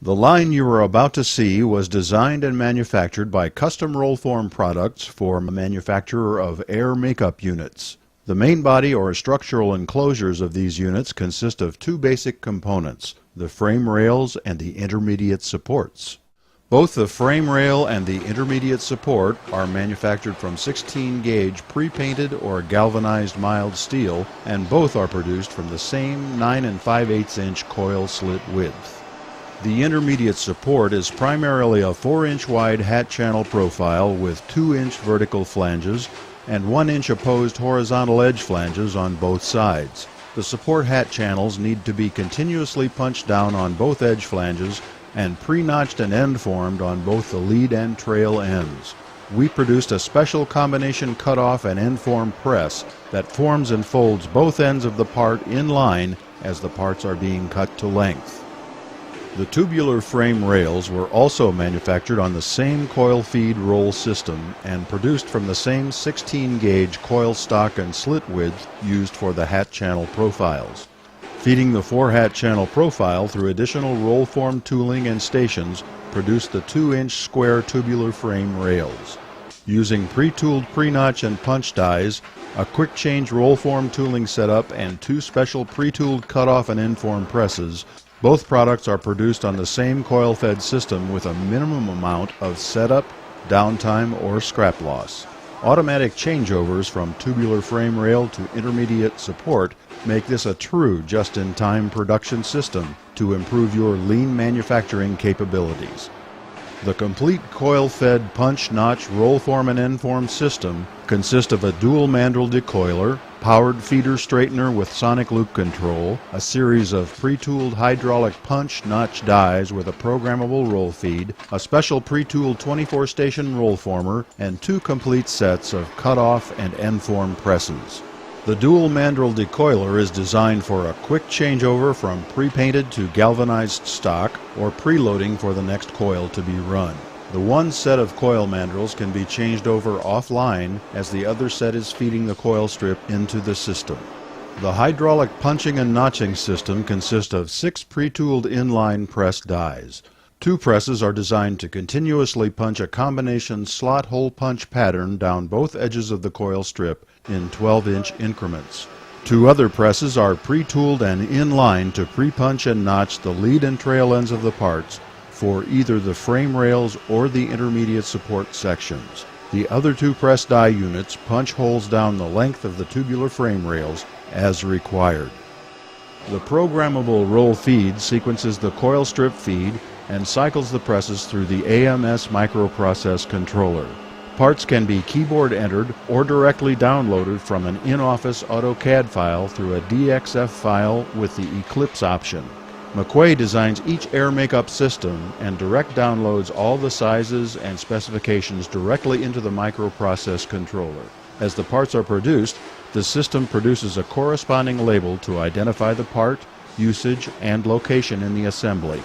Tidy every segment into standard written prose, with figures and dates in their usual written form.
The line you are about to see was designed and manufactured by Custom Rollform Products for manufacturer of air makeup units. The main body or structural enclosures of these units consist of two basic components, the frame rails and the intermediate supports. Both the frame rail and the intermediate support are manufactured from 16-gauge pre-painted or galvanized mild steel, and both are produced from the same 9 5/8" coil slit width. The intermediate support is primarily a 4-inch wide hat channel profile with 2-inch vertical flanges and 1-inch opposed horizontal edge flanges on both sides. The support hat channels need to be continuously punched down on both edge flanges and pre-notched and end-formed on both the lead and trail ends. We produced a special combination cutoff and end-form press that forms and folds both ends of the part in line as the parts are being cut to length. The tubular frame rails were also manufactured on the same coil feed roll system and produced from the same 16-gauge coil stock and slit width used for the hat channel profiles. Feeding the 4-hat channel profile through additional rollform tooling and stations produced the 2-inch square tubular frame rails. Using pre-tooled pre-notch and punch dies, a quick change rollform tooling setup, and 2 special pre-tooled cutoff and end-form presses, both products are produced on the same coil-fed system with a minimum amount of setup, downtime, or scrap loss. Automatic changeovers from tubular frame rail to intermediate support make this a true just-in-time production system to improve your lean manufacturing capabilities. The complete coil-fed punch, notch, rollform, and endform system consists of a dual mandrel decoiler, powered feeder straightener with sonic loop control, a series of pre-tooled hydraulic punch, notch dies with a programmable roll feed, a special pre-tooled 24-station rollformer, and 2 complete sets of cutoff and endform presses. The dual mandrel decoiler is designed for a quick changeover from pre-painted to galvanized stock or preloading for the next coil to be run. The one set of coil mandrels can be changed over offline as the other set is feeding the coil strip into the system. The hydraulic punching and notching system consists of 6 pre-tooled inline press dies. 2 presses are designed to continuously punch a combination slot hole punch pattern down both edges of the coil strip in 12-inch increments. 2 other presses are pre-tooled and inline to pre-punch and notch the lead and trail ends of the parts for either the frame rails or the intermediate support sections. The other 2 press die units punch holes down the length of the tubular frame rails as required. The programmable roll feed sequences the coil strip feed and cycles the presses through the AMS microprocess controller. Parts can be keyboard entered or directly downloaded from an in-office AutoCAD file through a DXF file with the Eclipse option. McQuay designs each air makeup system and direct downloads all the sizes and specifications directly into the microprocess controller. As the parts are produced, the system produces a corresponding label to identify the part, usage, and location in the assembly.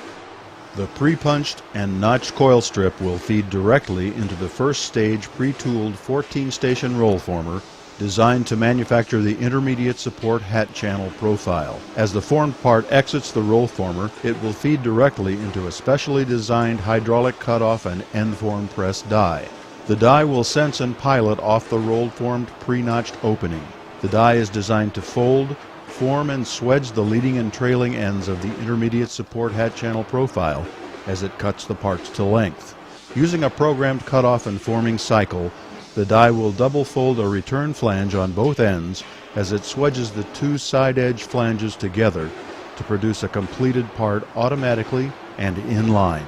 The pre-punched and notched coil strip will feed directly into the first stage pre-tooled 14-station rollformer designed to manufacture the intermediate support hat channel profile. As the formed part exits the rollformer, it will feed directly into a specially designed hydraulic cutoff and end-form press die. The die will sense and pilot off the roll-formed pre-notched opening. The die is designed to fold, form, and swedge the leading and trailing ends of the intermediate support hat channel profile as it cuts the parts to length. Using a programmed cutoff and forming cycle, the die will double fold a return flange on both ends as it swedges the 2 side edge flanges together to produce a completed part automatically and in line.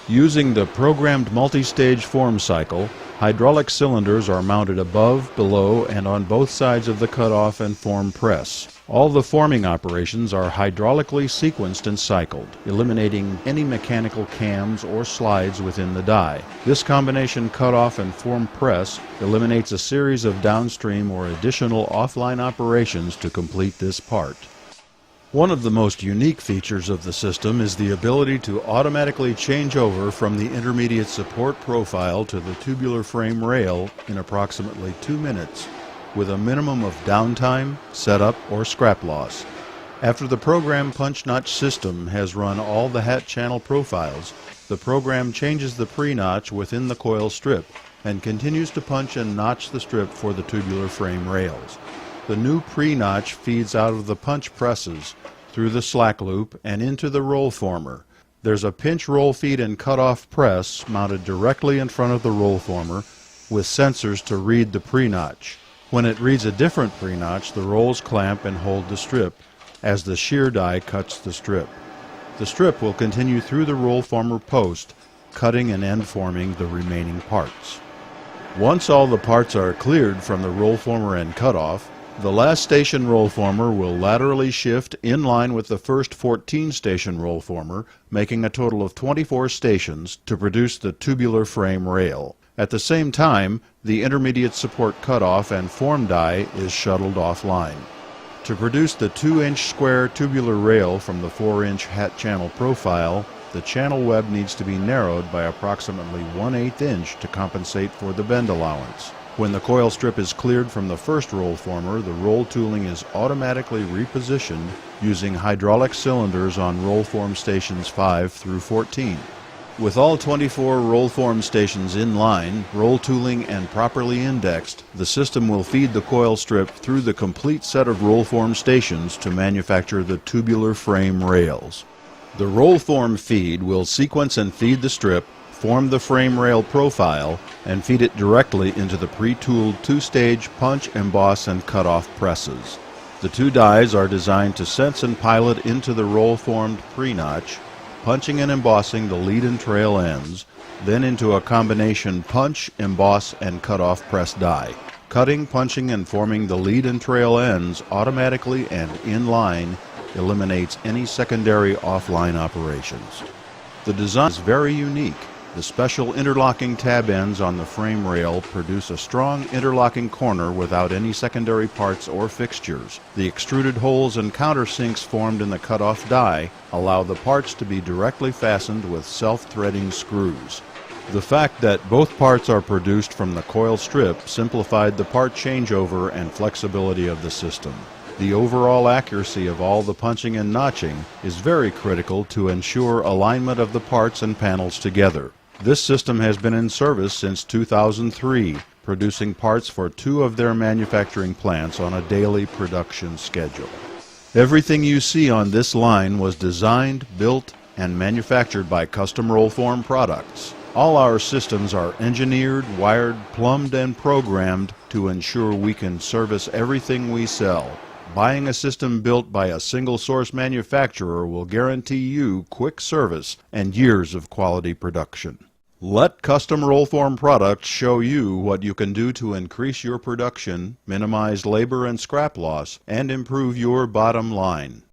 Using the programmed multi-stage form cycle, hydraulic cylinders are mounted above, below, and on both sides of the cutoff and form press. All the forming operations are hydraulically sequenced and cycled, eliminating any mechanical cams or slides within the die. This combination cutoff and form press eliminates a series of downstream or additional offline operations to complete this part. One of the most unique features of the system is the ability to automatically change over from the intermediate support profile to the tubular frame rail in approximately 2 minutes, with a minimum of downtime, setup, or scrap loss. After the program punch notch system has run all the hat channel profiles, the program changes the pre-notch within the coil strip and continues to punch and notch the strip for the tubular frame rails. The new pre-notch feeds out of the punch presses through the slack loop and into the rollformer. There's a pinch roll feed and cutoff press mounted directly in front of the rollformer with sensors to read the pre-notch. When it reads a different pre-notch, the rolls clamp and hold the strip as the shear die cuts the strip. The strip will continue through the rollformer post, cutting and end forming the remaining parts. Once all the parts are cleared from the rollformer and cutoff, the last station rollformer will laterally shift in line with the first 14 station rollformer, making a total of 24 stations to produce the tubular frame rail. At the same time, the intermediate support cutoff and form die is shuttled offline. To produce the 2-inch square tubular rail from the 4-inch hat channel profile, the channel web needs to be narrowed by approximately 1/8 inch to compensate for the bend allowance. When the coil strip is cleared from the first rollformer, the roll tooling is automatically repositioned using hydraulic cylinders on rollform stations 5 through 14. With all 24 rollform stations in line, roll tooling and properly indexed, the system will feed the coil strip through the complete set of rollform stations to manufacture the tubular frame rails. The rollform feed will sequence and feed the strip, form the frame rail profile, and feed it directly into the pre-tooled 2-stage punch, emboss, and cut-off presses. The 2 dies are designed to sense and pilot into the roll-formed pre-notch, punching and embossing the lead and trail ends, then into a combination punch, emboss, and cut-off press die. Cutting, punching, and forming the lead and trail ends automatically and in line eliminates any secondary offline operations. The design is very unique. The special interlocking tab ends on the frame rail produce a strong interlocking corner without any secondary parts or fixtures. The extruded holes and countersinks formed in the cutoff die allow the parts to be directly fastened with self-threading screws. The fact that both parts are produced from the coil strip simplified the part changeover and flexibility of the system. The overall accuracy of all the punching and notching is very critical to ensure alignment of the parts and panels together. This system has been in service since 2003, producing parts for 2 of their manufacturing plants on a daily production schedule. Everything you see on this line was designed, built, and manufactured by Custom Rollform Products. All our systems are engineered, wired, plumbed, and programmed to ensure we can service everything we sell. Buying a system built by a single-source manufacturer will guarantee you quick service and years of quality production. Let Custom Rollform Products show you what you can do to increase your production, minimize labor and scrap loss, and improve your bottom line.